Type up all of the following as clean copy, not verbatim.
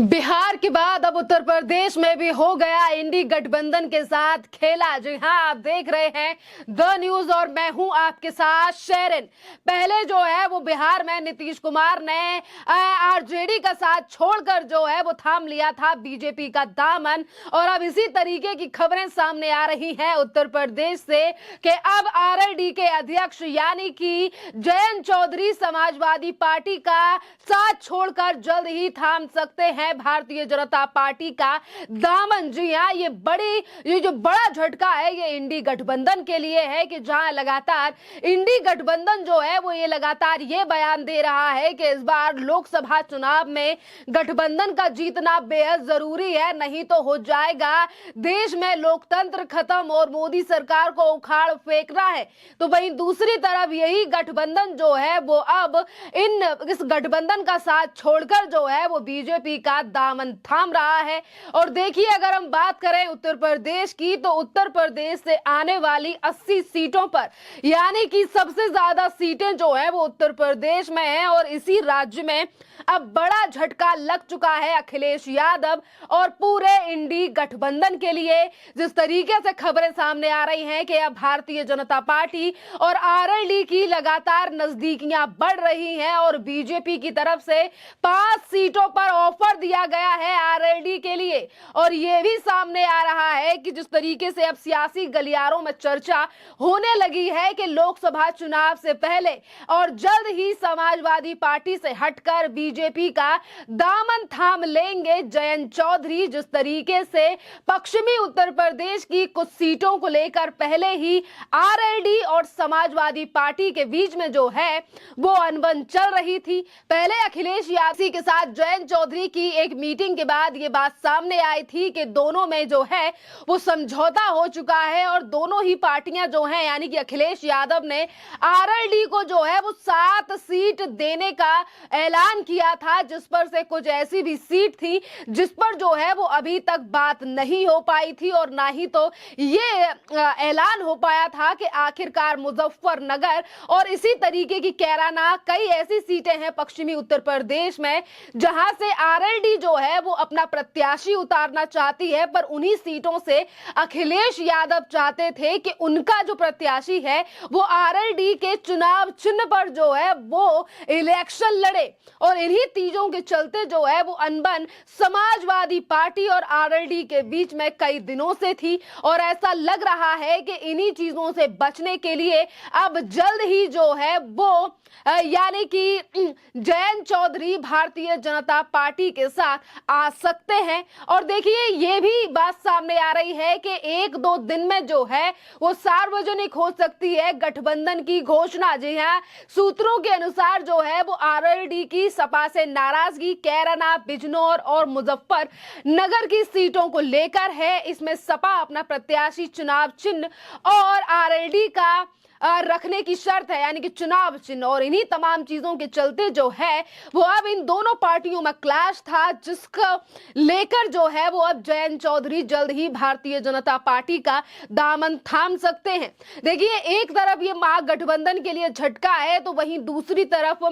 बिहार के बाद अब उत्तर प्रदेश में भी हो गया इंडी गठबंधन के साथ खेला। जी हाँ, आप देख रहे हैं द न्यूज और मैं हूं आपके साथ शेरिन। पहले जो है वो बिहार में नीतीश कुमार ने आरजेडी का साथ छोड़कर जो है वो थाम लिया था बीजेपी का दामन, और अब इसी तरीके की खबरें सामने आ रही हैं उत्तर प्रदेश से कि अब आरएलडी के अध्यक्ष यानी कि जयंत चौधरी समाजवादी पार्टी का साथ छोड़कर जल्द ही थाम सकते हैं भारतीय जनता पार्टी का दामन। जी हाँ, ये जो बड़ा झटका है ये इंडी गठबंधन के लिए है कि जहां लगातार इंडी गठबंधन जो है वो ये लगातार ये बयान दे रहा है कि इस बार लोकसभा चुनाव में गठबंधन का जीतना बेहद जरूरी है, नहीं तो हो जाएगा देश में लोकतंत्र खत्म और मोदी सरकार को उखाड़ फेंकना है। तो वहीं दूसरी तरफ यही गठबंधन जो है वो अब इस गठबंधन का साथ छोड़कर जो है वो बीजेपी का दामन थाम रहा है। और देखिए, अगर हम बात करें उत्तर प्रदेश की तो उत्तर प्रदेश से आने वाली 80 सीटों पर यानी कि सबसे ज्यादा सीटें जो है वो उत्तर प्रदेश में है, और इसी राज्य में अब बड़ा झटका लग चुका है अखिलेश यादव और पूरे इंडी गठबंधन के लिए। जिस तरीके से खबरें सामने आ रही हैं कि अब भारतीय जनता पार्टी और आरएलडी की लगातार नजदीकियां बढ़ रही हैं और बीजेपी की तरफ से 5 सीटों पर ऑफर दिया गया है आरएलडी के लिए। और यह भी सामने आ रहा है कि जिस तरीके से अब सियासी गलियारों में चर्चा होने लगी है कि लोकसभा चुनाव से पहले और जल्द ही समाजवादी पार्टी से हटकर बीजेपी का दामन थाम लेंगे जयंत चौधरी। जिस तरीके से पश्चिमी उत्तर प्रदेश की कुछ सीटों को लेकर पहले ही आरएलडी और समाजवादी पार्टी के बीच में जो है वो अनबन चल रही थी। पहले अखिलेश यादव के साथ जयंत चौधरी की एक मीटिंग के बाद ये बात सामने आई थी कि दोनों में जो है वो समझौता हो चुका है और दोनों ही पार्टियां जो हैं यानी कि अखिलेश यादव ने आरएलडी को जो है वो 7 सीट देने का ऐलान किया था, जिस पर से कुछ ऐसी भी सीट थी जिस पर जो है वो अभी तक बात नहीं हो पाई थी और ना ही तो ये ऐलान हो पाया था कि आखिरकार मुजफ्फरनगर और इसी तरीके की कैराना कई ऐसी सीटें हैं पश्चिमी उत्तर प्रदेश में जहां से आरएलडी जो है वो अपना प्रत्याशी उतारना चाहती है, पर उन्हीं सीटों से अखिलेश यादव चाहते थे कि उनका जो प्रत्याशी है वो आरएलडी के चुनाव चिन्ह पर जो है वो इलेक्शन लड़े। और इन्हीं चीजों के चलते जो है वो अनबन समाजवादी पार्टी और आरएलडी के बीच में कई दिनों से थी, और ऐसा लग रहा है कि इन्हीं चीजों से बचने के लिए अब जल्द ही जो है वो यानी कि जयंत चौधरी भारतीय जनता पार्टी के साथ आ सकते हैं। और देखिए, ये भी बात सामने आ रही है कि 1-2 दिन में जो है वो सार्वजनिक हो सकती है गठबंधन की घोषणा। जी हाँ, सूत्रों के अनुसार जो है वो आरएलडी की सपा से नाराजगी कैराना, बिजनौर और मुजफ्फरनगर की सीटों को लेकर है। इसमें सपा अपना प्रत्याशी चुनाव चिन्ह और आरएलडी का रखने की शर्त है यानी कि चुनाव चिन्ह, और इन्हीं तमाम चीजों के चलते जो है वो अब इन दोनों पार्टियों में क्लैश था, जिसका लेकर जो है वो अब जयंत चौधरी जल्द ही भारतीय जनता पार्टी का दामन थाम सकते हैं। देखिए, एक तरफ ये महागठबंधन के लिए झटका है तो वहीं दूसरी तरफ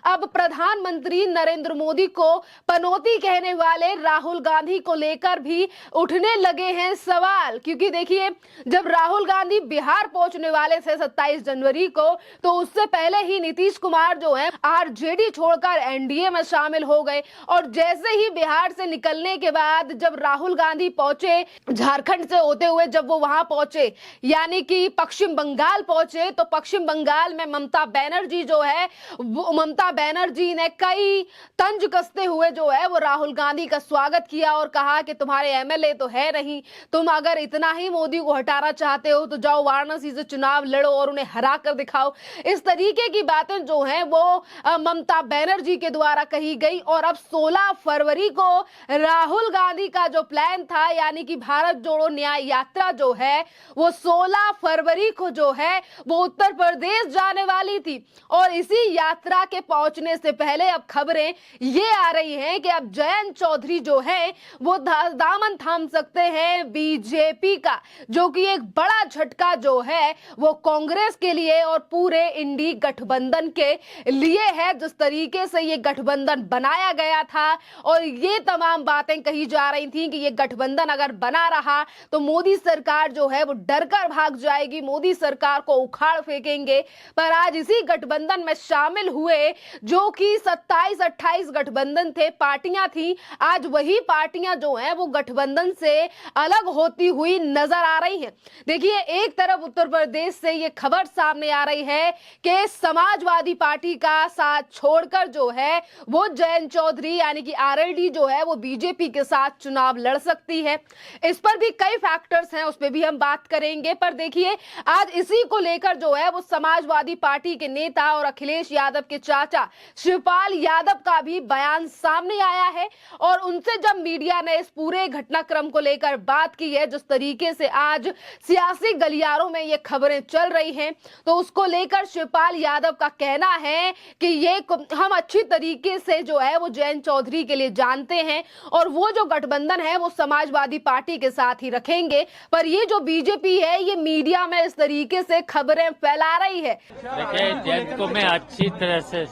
अब प्रधानमंत्री नरेंद्र मोदी को पनौती कहने वाले राहुल गांधी को लेकर भी उठने लगे हैं सवाल। क्योंकि देखिए, जब राहुल गांधी बिहार पहुंचने वाले थे 27 जनवरी को, तो उससे पहले ही नीतीश कुमार जो है आरजेडी छोड़कर एनडीए में शामिल हो गए। और जैसे ही बिहार से निकलने के बाद जब राहुल गांधी पहुंचे झारखंड से होते हुए, जब वो वहां पहुंचे यानी कि पश्चिम बंगाल पहुंचे, तो पश्चिम बंगाल में ममता बनर्जी जो है ममता बनर्जी ने कई तंज कसते हुए जो है वो राहुल गांधी का स्वागत किया और कहा कि तुम्हारे एमएलए तो है नहीं, तुम अगर इतना ही मोदी को हटाना चाहते हो तो जाओ वाराणसी से चुनाव लड़ो और उन्हें हरा कर दिखाओ। इस तरीके की बातें जो हैं वो ममता बनर्जी के द्वारा कही गई। और अब 16 फरवरी को राहुल गांधी का जो प्लान था यानी कि भारत जोड़ो न्याय यात्रा जो है वो 16 फरवरी को जो है वो उत्तर प्रदेश जाने वाली थी। और इसी यात्रा के पहुंचने से पहले अब खबरें ये आ रही हैं कि अब जयंत चौधरी जो है वो दामन थाम सकते हैं बीजेपी का, जो कि एक बड़ा झटका जो है वो कांग्रेस कांग्रेस के लिए और पूरे इंडी गठबंधन के लिए है। जिस तरीके से ये गठबंधन बनाया गया था और ये तमाम बातें कही जा रही थी कि ये गठबंधन अगर बना रहा तो मोदी सरकार जो है वो डरकर भाग जाएगी, मोदी सरकार को उखाड़ फेंकेंगे। पर आज इसी गठबंधन में शामिल हुए जो कि 27-28 गठबंधन थे, पार्टियां थी, आज वही पार्टियां जो हैं वो गठबंधन से अलग होती हुई नजर आ रही हैं। देखिए, एक तरफ उत्तर प्रदेश से ये खबर सामने आ रही है कि समाजवादी पार्टी का साथ छोड़कर जो है वो जयंत चौधरी यानी कि आरएलडी जो है वो बीजेपी के साथ चुनाव लड़ सकती है। इस पर भी कई फैक्टर्स हैं, उस पर भी हम बात करेंगे। पर देखिए, आज इसी को लेकर जो है वो समाजवादी पार्टी के नेता और अखिलेश यादव के चाचा शिवपाल यादव का भी बयान सामने आया है और उनसे जब मीडिया ने इस पूरे घटनाक्रम को लेकर बात की है, जिस तरीके से आज सियासी गलियारों में ये खबरें चल रही हैं, तो उसको लेकर शिवपाल यादव का कहना है कि ये हम अच्छी तरीके से जो है वो जयंत चौधरी के लिए जानते हैं और वो जो गठबंधन है वो समाजवादी पार्टी के साथ ही रखेंगे। पर ये जो बीजेपी है ये मीडिया में इस तरीके से खबरें फैला रही है। देखिए, जयंत को मैं अच्छी तरह से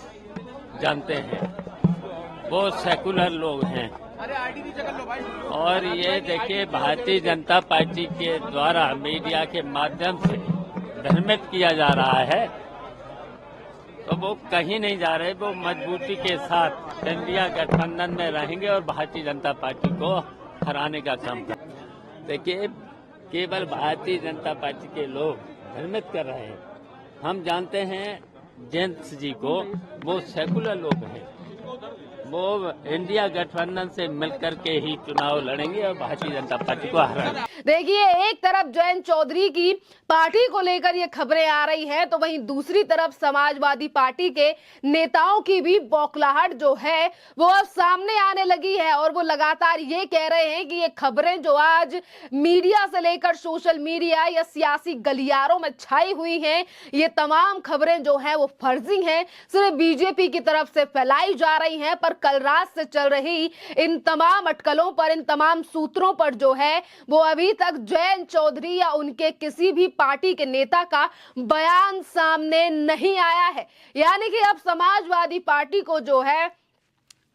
जानते हैं, वो सेकुलर लोग हैं और ये देखिए भारतीय जनता पार्टी के द्वारा मीडिया के माध्यम से भ्रमित किया जा रहा है, तो वो कहीं नहीं जा रहे, वो मजबूती के साथ इंडिया गठबंधन में रहेंगे और भारतीय जनता पार्टी को हराने का काम करेंगे। देखिए, केवल भारतीय जनता पार्टी के लोग भ्रमित कर रहे हैं। हम जानते हैं जयंत जी को, वो सेकुलर लोग हैं, वो इंडिया गठबंधन से मिलकर के ही चुनाव लड़ेंगे और भारतीय जनता पार्टी को हराएंगे। देखिए, एक तरफ जयंत चौधरी की पार्टी को लेकर ये खबरें आ रही है तो वहीं दूसरी तरफ समाजवादी पार्टी के नेताओं की भी बौखलाहट जो है वो अब सामने आने लगी है और वो लगातार ये कह रहे हैं कि ये खबरें जो आज मीडिया से लेकर सोशल मीडिया या सियासी गलियारों में छाई हुई हैं, ये तमाम खबरें जो है वो फर्जी हैं, सिर्फ बीजेपी की तरफ से फैलाई जा रही हैं। पर कल रात से चल रही इन तमाम अटकलों पर, इन तमाम सूत्रों पर जो है वो अभी तक जयंत चौधरी या उनके किसी भी पार्टी के नेता का बयान सामने नहीं आया है। यानी कि अब समाजवादी पार्टी को जो है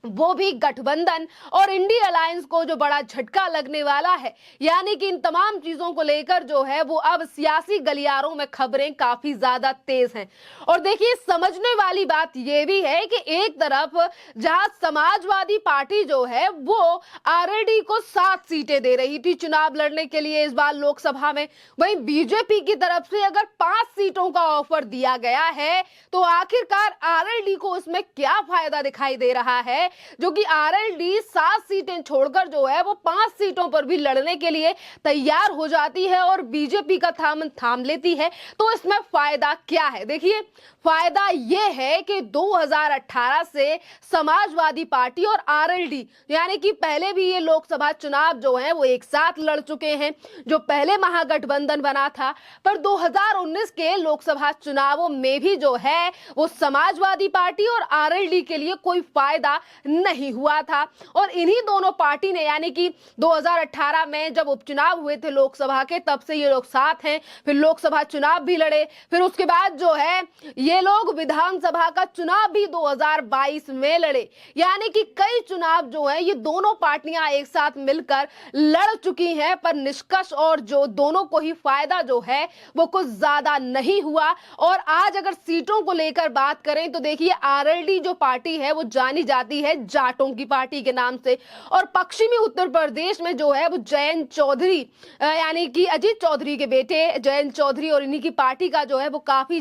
वो भी गठबंधन और इंडी अलायंस को जो बड़ा झटका लगने वाला है। यानी कि इन तमाम चीजों को लेकर जो है वो अब सियासी गलियारों में खबरें काफी ज्यादा तेज हैं। और देखिए, समझने वाली बात यह भी है कि एक तरफ जहां समाजवादी पार्टी जो है वो आरएलडी को 7 सीटें दे रही थी चुनाव लड़ने के लिए इस बार लोकसभा में, वहीं बीजेपी की तरफ से अगर 5 सीटों का ऑफर दिया गया है तो आखिरकार आरएलडी को उसमें क्या फायदा दिखाई दे रहा है, जो कि आरएलडी 7 सीटें छोड़कर जो है वो 5 सीटों पर भी लड़ने के लिए तैयार हो जाती है और बीजेपी का थाम लेती है। तो इसमें फायदा क्या है? देखिए, फायदा यह है कि 2018 से समाजवादी पार्टी और आरएलडी यानी कि पहले भी ये लोकसभा चुनाव जो है वो एक साथ लड़ चुके हैं, जो पहले महागठबंधन बना था। पर 2019 के लोकसभा चुनावों में भी जो है वो समाजवादी पार्टी और आरएलडी के लिए कोई फायदा नहीं हुआ था और इन्हीं दोनों पार्टी ने यानी कि 2018 में जब उपचुनाव हुए थे लोकसभा के, तब से ये लोग साथ हैं। फिर लोकसभा चुनाव भी लड़े, फिर उसके बाद जो है ये लोग विधानसभा का चुनाव भी 2022 में लड़े। यानी कि कई चुनाव जो है ये दोनों पार्टियां एक साथ मिलकर लड़ चुकी हैं, पर निष्कर्ष और जो दोनों को ही फायदा जो है वो कुछ ज्यादा नहीं हुआ। और आज अगर सीटों को लेकर बात करें तो देखिए, आरएलडी जो पार्टी है वो जानी जाती है जाटों की पार्टी के नाम से और पश्चिमी उत्तर प्रदेश में जो है वो जयंत चौधरी यानी कि अजीत चौधरी के बेटे जयंत चौधरी और इन्हीं की पार्टी का जो है वो काफी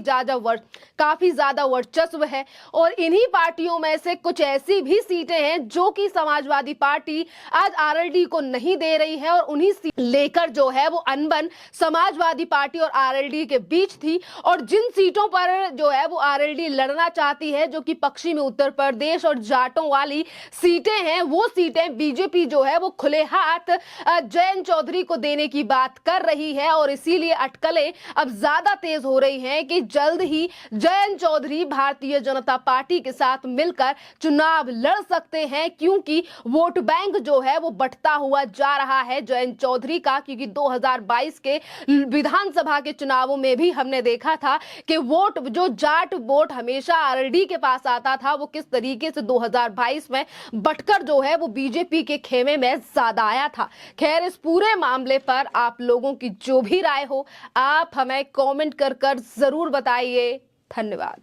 ज्यादा वर्चस्व है। और इन्हीं पार्टियों में से कुछ ऐसी भी सीटें हैं जो कि समाजवादी पार्टी आज आरएलडी को नहीं दे रही है और उन्हीं सीट लेकर जो है वो अनबन समाजवादी पार्टी और आरएलडी के बीच थी। और जिन सीटों पर जो है वो आरएलडी लड़ना चाहती है, जो कि पश्चिमी उत्तर प्रदेश और जाटों वाली सीटें हैं वो सीटें बीजेपी जो है वो खुले हाथ जयंत चौधरी को देने की बात कर रही है और इसीलिए अटकलें अब ज्यादा तेज हो रही हैं कि जल्द ही जयंत चौधरी भारतीय जनता पार्टी के साथ मिलकर चुनाव लड़ सकते हैं, क्योंकि वोट बैंक जो है वो बढ़ता हुआ जा रहा है जयंत चौधरी का। क्योंकि 2022 के विधानसभा के चुनावों में भी हमने देखा था कि वोट जो जाट वोट हमेशा आरएलडी के पास आता था वो किस तरीके से 2022 में बढ़कर जो है वो बीजेपी के खेमे में ज्यादा आया था। खैर, इस पूरे मामले पर आप लोगों की जो भी राय हो आप हमें कमेंट कर जरूर बताइए। धन्यवाद।